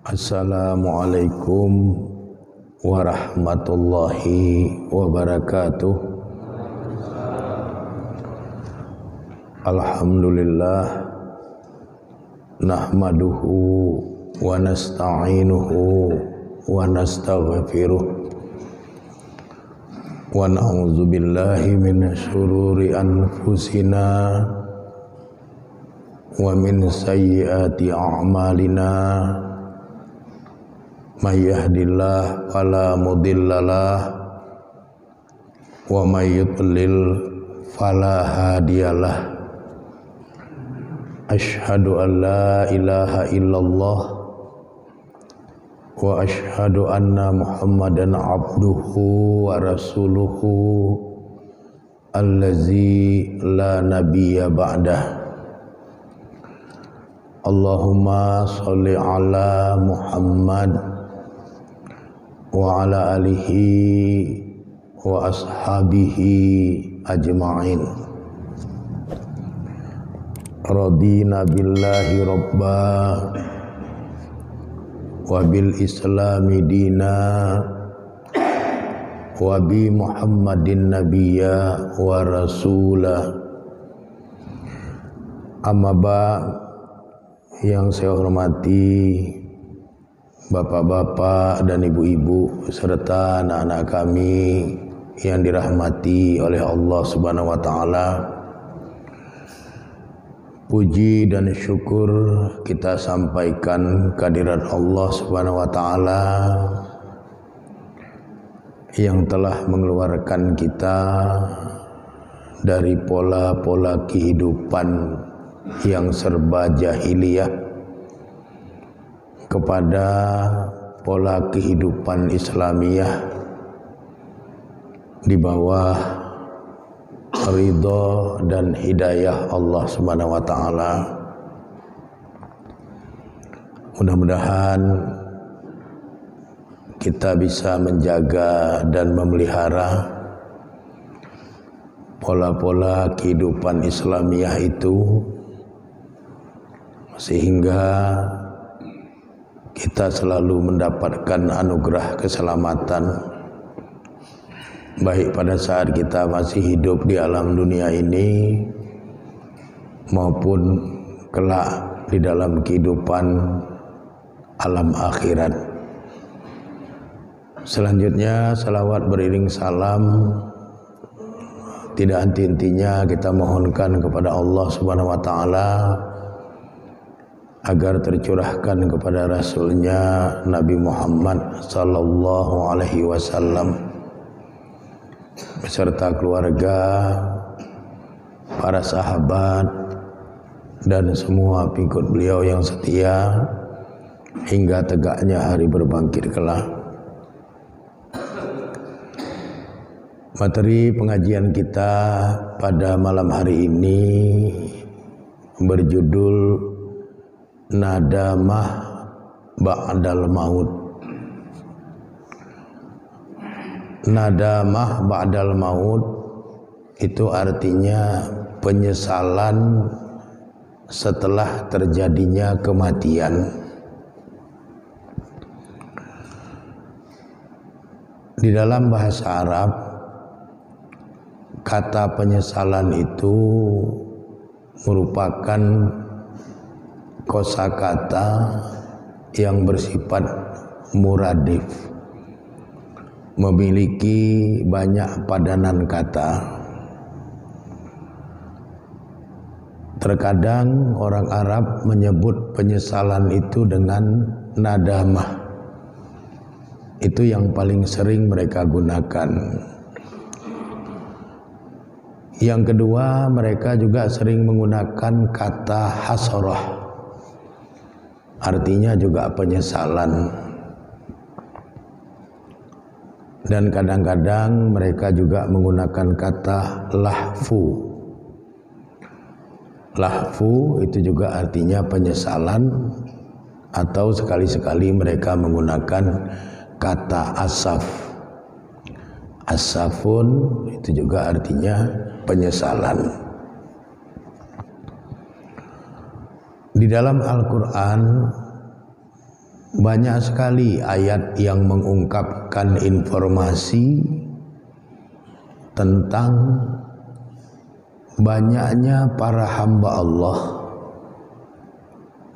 Assalamualaikum warahmatullahi wabarakatuh. Alhamdulillah nahmaduhu wa nasta'inuhu wa nastaghfiruh wa na'udzu billahi minasy syururi anfusina wa min sayyiati a'malina. May yahdihillahu fala mudhillalah wa may yudlil fala hadiyalah. Asyhadu an la ilaha illallah wa asyhadu anna Muhammadan abduhu wa rasuluhu allazi la nabiyya ba'dah. Allahumma sholli ala Muhammad wa ala alihi wa ashabihi ajma'in. Radina billahi rabba wa bil islami dina wa bi Muhammadin nabiyya wa rasula. Amma ba', yang saya hormati bapak-bapak dan ibu-ibu serta anak-anak kami yang dirahmati oleh Allah Subhanahu wa taala. Puji dan syukur kita sampaikan kehadirat Allah Subhanahu wa taala yang telah mengeluarkan kita dari pola-pola kehidupan yang serba jahiliyah kepada pola kehidupan Islamiyah di bawah ridha dan hidayah Allah Subhanahu wa taala. Mudah-mudahan kita bisa menjaga dan memelihara pola-pola kehidupan Islamiyah itu sehingga kita selalu mendapatkan anugerah keselamatan baik pada saat kita masih hidup di alam dunia ini maupun kelak di dalam kehidupan alam akhirat. Selanjutnya salawat beriring salam tidak henti-hentinya kita mohonkan kepada Allah Subhanahu wa taala agar tercurahkan kepada Rasulnya Nabi Muhammad sallallahu alaihi wasallam beserta keluarga, para sahabat dan semua pengikut beliau yang setia hingga tegaknya hari berbangkit kelak. Materi pengajian kita pada malam hari ini berjudul Nadamah ba'dal maut. Nadamah ba'dal maut itu artinya penyesalan setelah terjadinya kematian. Di dalam bahasa Arab, kata penyesalan itu merupakan kosakata yang bersifat muradif, memiliki banyak padanan kata. Terkadang orang Arab menyebut penyesalan itu dengan nadamah. Itu yang paling sering mereka gunakan. Yang kedua, mereka juga sering menggunakan kata hasrah. Artinya juga penyesalan. Dan kadang-kadang mereka juga menggunakan kata lahfu. Lahfu itu juga artinya penyesalan, atau sekali-sekali mereka menggunakan kata asaf. Asafun itu juga artinya penyesalan. Di dalam Al-Quran banyak sekali ayat yang mengungkapkan informasi tentang banyaknya para hamba Allah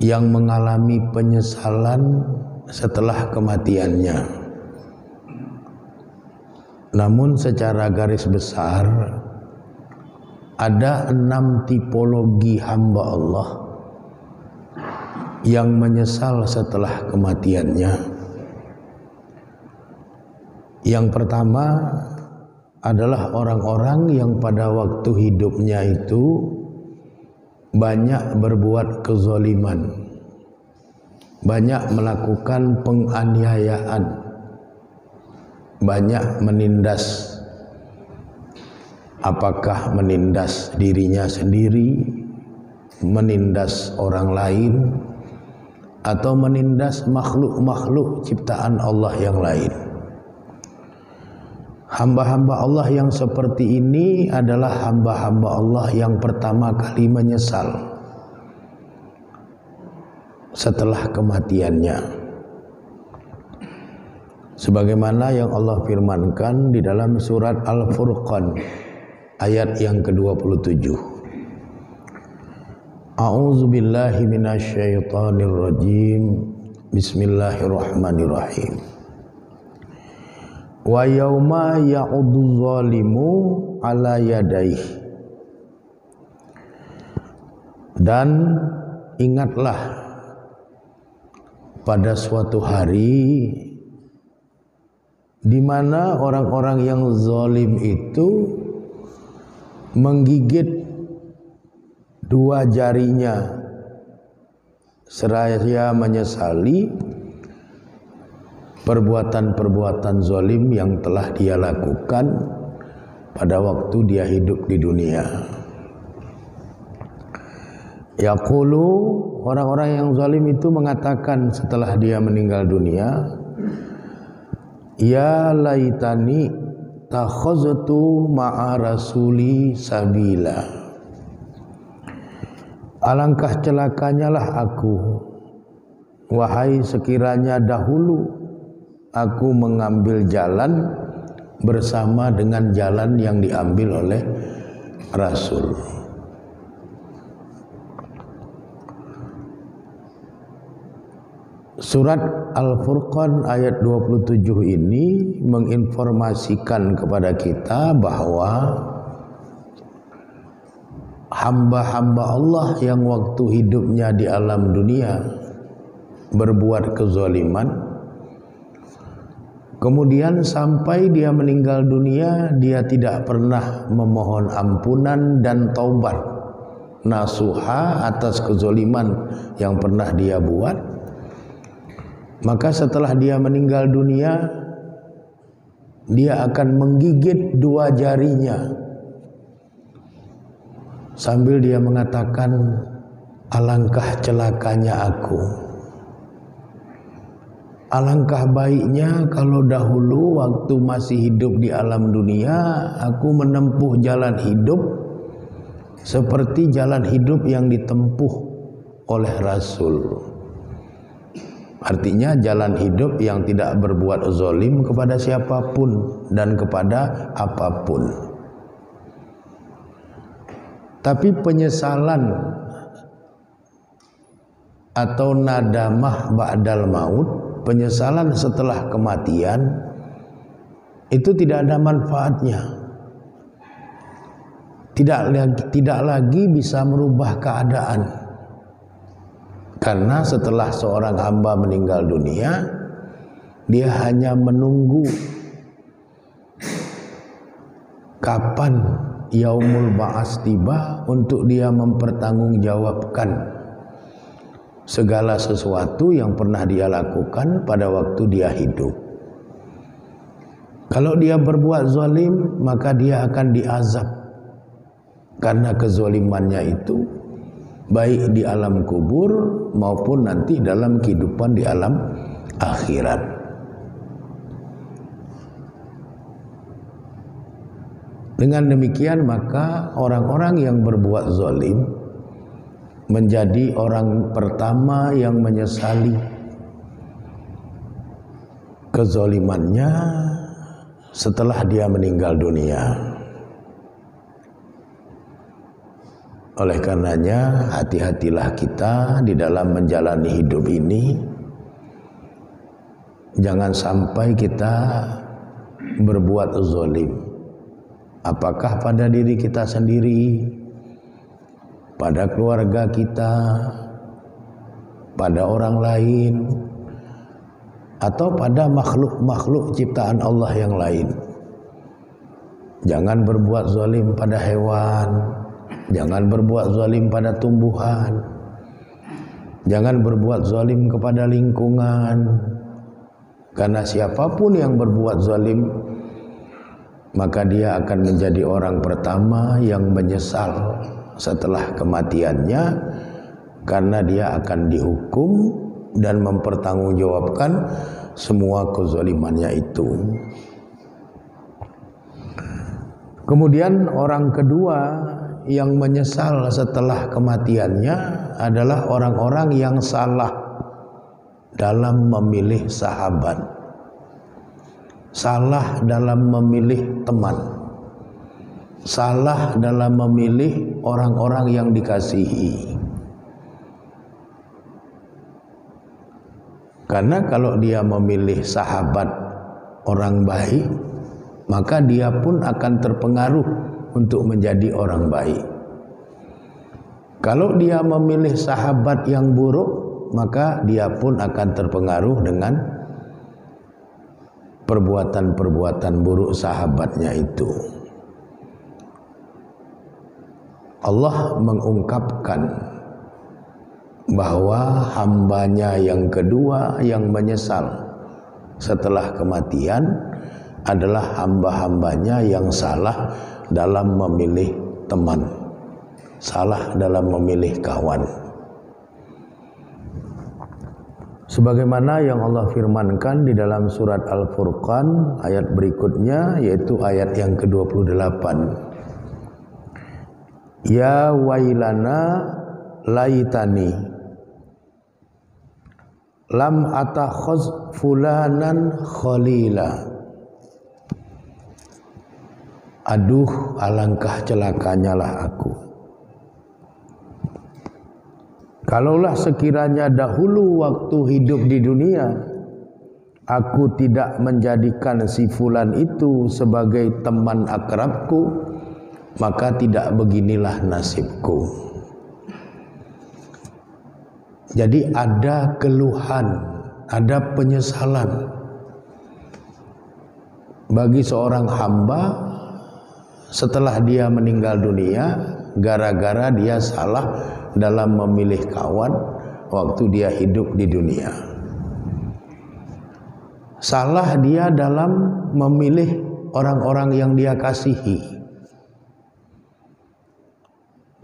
yang mengalami penyesalan setelah kematiannya. Namun secara garis besar ada 6 tipologi hamba Allah yang menyesal setelah kematiannya. Yang pertama adalah orang-orang yang pada waktu hidupnya itu banyak berbuat kezaliman, banyak melakukan penganiayaan, banyak menindas, apakah menindas dirinya sendiri, menindas orang lain, atau menindas makhluk-makhluk ciptaan Allah yang lain. Hamba-hamba Allah yang seperti ini adalah hamba-hamba Allah yang pertama kali menyesal setelah kematiannya. Sebagaimana yang Allah firmankan di dalam surat Al-Furqan ayat yang ke-27. A'udzu billahi minasyaitonir rajim. Bismillahirrahmanirrahim. Wa yauma ya'udzu zalimu ala yadayhi. Dan ingatlah pada suatu hari di mana orang-orang yang zalim itu menggigit dua jarinya seraya menyesali perbuatan-perbuatan zalim yang telah dia lakukan pada waktu dia hidup di dunia. Yaqulu, orang-orang yang zalim itu mengatakan setelah dia meninggal dunia, ya laitani takhaztu ma'a rasuli sabila. Alangkah celakanya lah aku, wahai sekiranya dahulu aku mengambil jalan bersama dengan jalan yang diambil oleh Rasul. Surat Al-Furqan ayat 27 ini menginformasikan kepada kita bahwa hamba-hamba Allah yang waktu hidupnya di alam dunia berbuat kezaliman, kemudian sampai dia meninggal dunia, dia tidak pernah memohon ampunan dan taubat nasuha atas kezaliman yang pernah dia buat. Maka setelah dia meninggal dunia, dia akan menggigit dua jarinya sambil dia mengatakan, alangkah celakanya aku. Alangkah baiknya kalau dahulu waktu masih hidup di alam dunia, aku menempuh jalan hidup seperti jalan hidup yang ditempuh oleh Rasul. Artinya jalan hidup yang tidak berbuat zalim kepada siapapun dan kepada apapun. Tapi penyesalan atau nadamah ba'dal maut, penyesalan setelah kematian, itu tidak ada manfaatnya. Tidak lagi bisa merubah keadaan. Karena setelah seorang hamba meninggal dunia, dia hanya menunggu kapan yaumul ba'ats tiba untuk dia mempertanggungjawabkan segala sesuatu yang pernah dia lakukan pada waktu dia hidup. Kalau dia berbuat zalim, maka dia akan diazab karena kezalimannya itu, baik di alam kubur maupun nanti dalam kehidupan di alam akhirat. Dengan demikian maka orang-orang yang berbuat zalim menjadi orang pertama yang menyesali kezolimannya setelah dia meninggal dunia. Oleh karenanya hati-hatilah kita di dalam menjalani hidup ini. Jangan sampai kita berbuat zalim. Apakah pada diri kita sendiri, pada keluarga kita, pada orang lain, atau pada makhluk-makhluk ciptaan Allah yang lain. Jangan berbuat zalim pada hewan, jangan berbuat zalim pada tumbuhan, jangan berbuat zalim kepada lingkungan. Karena siapapun yang berbuat zalim, maka dia akan menjadi orang pertama yang menyesal setelah kematiannya, karena dia akan dihukum dan mempertanggungjawabkan semua kezalimannya itu. Kemudian orang kedua yang menyesal setelah kematiannya adalah orang-orang yang salah dalam memilih sahabat, salah dalam memilih teman, salah dalam memilih orang-orang yang dikasihi. Karena kalau dia memilih sahabat orang baik, maka dia pun akan terpengaruh untuk menjadi orang baik. Kalau dia memilih sahabat yang buruk, maka dia pun akan terpengaruh dengan perbuatan-perbuatan buruk sahabatnya itu. Allah mengungkapkan bahwa hambanya yang kedua yang menyesal setelah kematian adalah hamba-hambanya yang salah dalam memilih teman, salah dalam memilih kawan. Sebagaimana yang Allah firmankan di dalam surat Al-Furqan ayat berikutnya, yaitu ayat yang ke-28. Ya wailana laitani lam atakhuz fulanan khalila. Aduh, alangkah celakanya lah aku. Kalaulah sekiranya dahulu waktu hidup di dunia aku tidak menjadikan si fulan itu sebagai teman akrabku, maka tidak beginilah nasibku. Jadi ada keluhan, ada penyesalan bagi seorang hamba setelah dia meninggal dunia, gara-gara dia salah dalam memilih kawan waktu dia hidup di dunia. Salah dia dalam memilih orang-orang yang dia kasihi,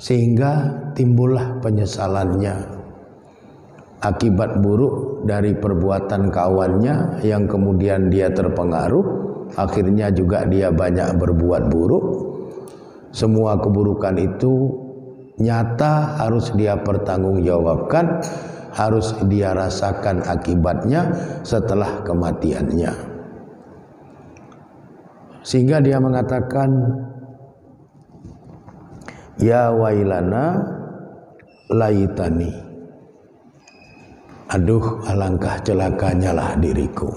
sehingga timbullah penyesalannya akibat buruk dari perbuatan kawannya yang kemudian dia terpengaruh, akhirnya juga dia banyak berbuat buruk. Semua keburukan itu nyata, harus dia pertanggungjawabkan, harus dia rasakan akibatnya setelah kematiannya. Sehingga dia mengatakan, ya wailana laitani, aduh alangkah celakanya lah diriku.